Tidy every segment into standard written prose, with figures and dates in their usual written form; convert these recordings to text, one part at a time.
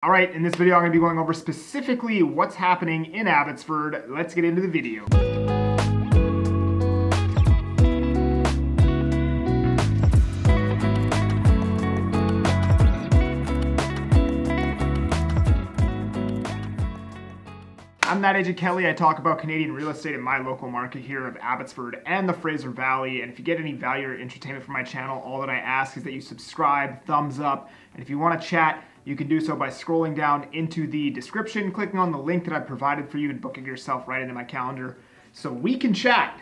All right, in this video, I'm going to be going over specifically what's happening in Abbotsford. Let's get into the video. I'm Thatagentkelly. I talk about Canadian real estate in my local market here of Abbotsford and the Fraser Valley. And if you get any value or entertainment from my channel, all that I ask is that you subscribe, thumbs up, and if you want to chat, you can do so by scrolling down into the description, clicking on the link that I've provided for you and booking yourself right into my calendar so we can chat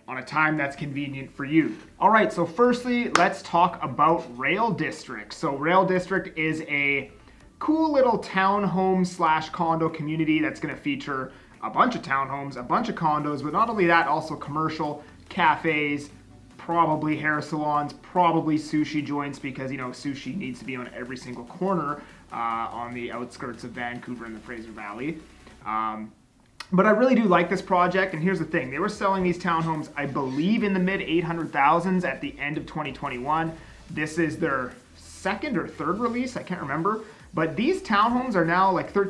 on a time that's convenient for you. All right, so firstly, let's talk about Rail District. So Rail District is a cool little townhome slash condo community that's going to feature a bunch of townhomes, a bunch of condos, but not only that, also commercial, cafes, probably hair salons, probably sushi joints, because you know sushi needs to be on every single corner on the outskirts of Vancouver and the Fraser Valley. But I really do like this project, and here's the thing. They were selling these townhomes, I believe, in the mid 800,000s at the end of 2021. This is their second or third release, I can't remember. But these townhomes are now like mid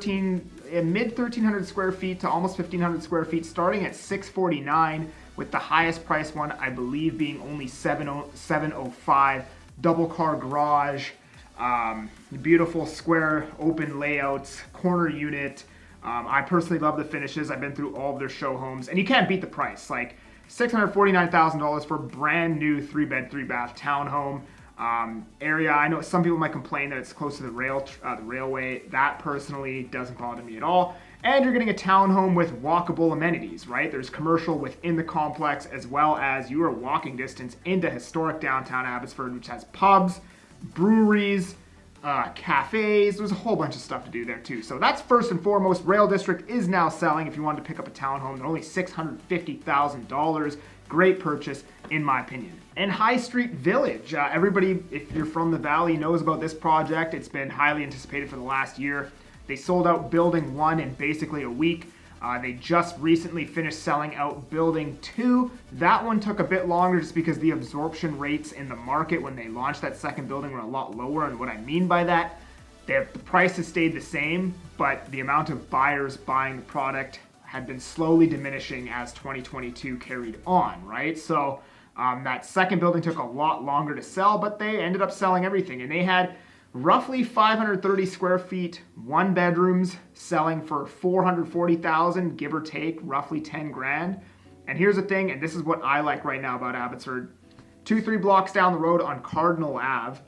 1,300 square feet to almost 1,500 square feet, starting at $649, with the highest price one, I believe, being only $705. Double car garage, beautiful square open layouts, corner unit. I personally love the finishes. I've been through all of their show homes, and you can't beat the price. Like $649,000 for a brand new 3-bed, 3-bath townhome. Area. I know some people might complain that it's close to the railway. That personally doesn't bother me at all. And you're getting a townhome with walkable amenities, right? There's commercial within the complex, as well as you are walking distance into historic downtown Abbotsford, which has pubs, breweries, cafes. There's a whole bunch of stuff to do there too. So that's first and foremost. Rail District is now selling. If you wanted to pick up a townhome, they're only $650,000. Great purchase, in my opinion. And High Street Village. Everybody, if you're from the Valley, knows about this project. It's been highly anticipated for the last year. They sold out Building 1 in basically a week. They just recently finished selling out Building 2. That one took a bit longer just because the absorption rates in the market when they launched that second building were a lot lower. And what I mean by that, the price has stayed the same, but the amount of buyers buying the product had been slowly diminishing as 2022 carried on, right? So that second building took a lot longer to sell, but they ended up selling everything. And they had roughly 530 square feet, 1 bedrooms, selling for $440,000, give or take, roughly 10 grand. And here's the thing, and this is what I like right now about Abbotsford. 2-3 blocks down the road on Cardinal Ave,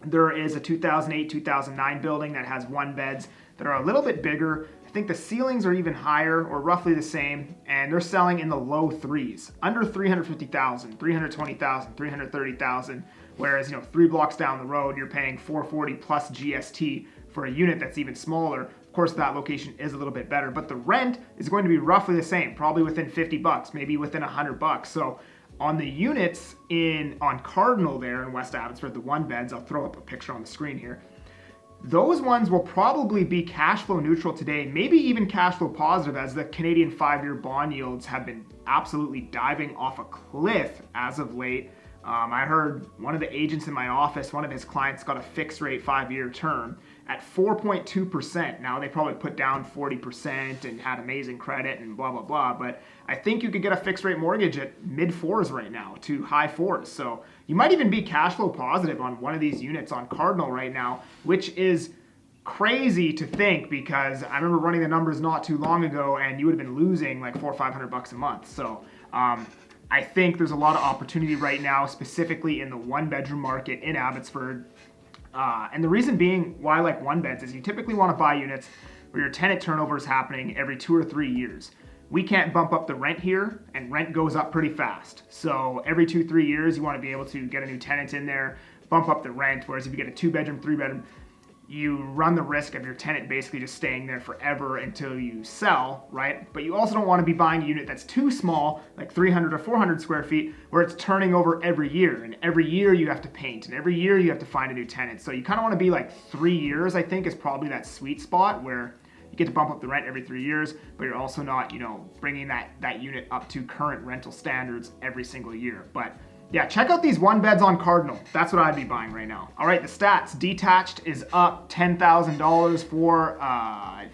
there is a 2008-2009 building that has 1 beds that are a little bit bigger. I think the ceilings are even higher or roughly the same, and they're selling in the low threes, under $350,000, $320,000, $330,000. Whereas, 3 blocks down the road, you're paying $440 plus GST for a unit that's even smaller. Of course, that location is a little bit better, but the rent is going to be roughly the same, probably within $50, maybe within $100. So on the units on Cardinal there in West Abbotsford, the 1 beds, I'll throw up a picture on the screen here. Those ones will probably be cash flow neutral today, maybe even cash flow positive, as the Canadian 5-year bond yields have been absolutely diving off a cliff as of late. I heard one of the agents in my office, one of his clients got a fixed rate 5-year term at 4.2%. Now they probably put down 40% and had amazing credit and blah, blah, blah. But I think you could get a fixed rate mortgage at mid 4s right now to high 4s. So you might even be cash flow positive on one of these units on Cardinal right now, which is crazy to think, because I remember running the numbers not too long ago and you would have been losing like $400 or $500 a month. So I think there's a lot of opportunity right now, specifically in the 1-bedroom market in Abbotsford. And the reason being why I like 1 beds is you typically want to buy units where your tenant turnover is happening every 2 or 3 years. We can't bump up the rent here, and rent goes up pretty fast. So every 2-3 years, you want to be able to get a new tenant in there, bump up the rent. Whereas if you get a 2-bedroom, 3-bedroom, you run the risk of your tenant basically just staying there forever until you sell, right? But you also don't want to be buying a unit that's too small, like 300 or 400 square feet, where it's turning over every year. And every year you have to paint, and every year you have to find a new tenant. So you kind of want to be like 3 years, I think, is probably that sweet spot where you get to bump up the rent every 3 years, but you're also not, bringing that unit up to current rental standards every single year. But Yeah, check out these one beds on Cardinal. That's what I'd be buying right now. All right, the stats. Detached is up $10,000 for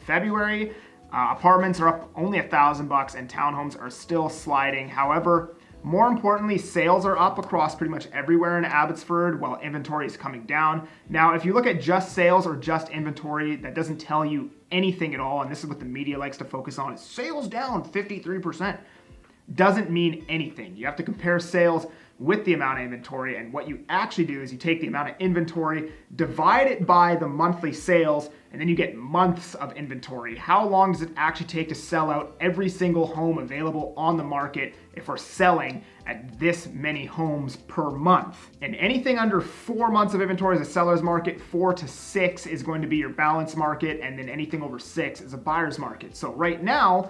February. Apartments are up only $1,000 and townhomes are still sliding. However, more importantly, sales are up across pretty much everywhere in Abbotsford while inventory is coming down. Now, if you look at just sales or just inventory, that doesn't tell you anything at all. And this is what the media likes to focus on, is sales down 53%. Doesn't mean anything. You have to compare sales with the amount of inventory, and what you actually do is you take the amount of inventory, divide it by the monthly sales, and then you get months of inventory. How long does it actually take to sell out every single home available on the market if we're selling at this many homes per month? And anything under 4 months of inventory is a seller's market, 4 to 6 is going to be your balance market, and then anything over 6 is a buyer's market. So right now,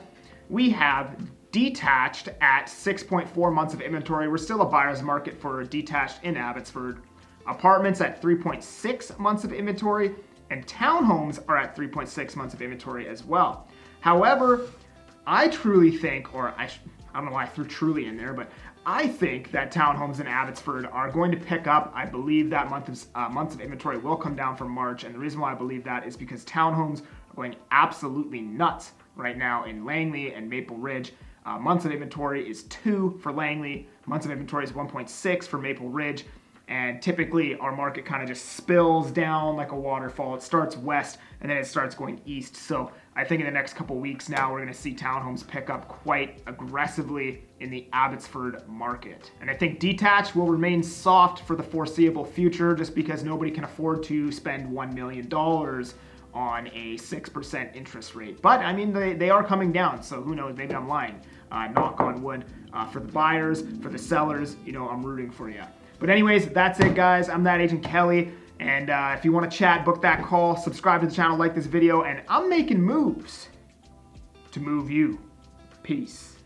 we have detached at 6.4 months of inventory. We're still a buyer's market for detached in Abbotsford. Apartments at 3.6 months of inventory, and townhomes are at 3.6 months of inventory as well. However, I truly think, or I don't know why I threw truly in there, but I think that townhomes in Abbotsford are going to pick up. I believe that months of inventory will come down from March, and the reason why I believe that is because townhomes are going absolutely nuts right now in Langley and Maple Ridge. Months of inventory is 2 for Langley, months of inventory is 1.6 for Maple Ridge, and typically our market kind of just spills down like a waterfall. It starts west and then it starts going east. So I think in the next couple weeks now we're going to see townhomes pick up quite aggressively in the Abbotsford market. And I think detached will remain soft for the foreseeable future just because nobody can afford to spend $1 million on a 6% interest rate. But I mean, they are coming down, so who knows, maybe I'm lying. Knock on wood. For the buyers, for the sellers, I'm rooting for you. But anyways, that's it, guys. I'm that Agent Kelly, and if you want to chat, book that call, subscribe to the channel, like this video, and I'm making moves to move you. Peace.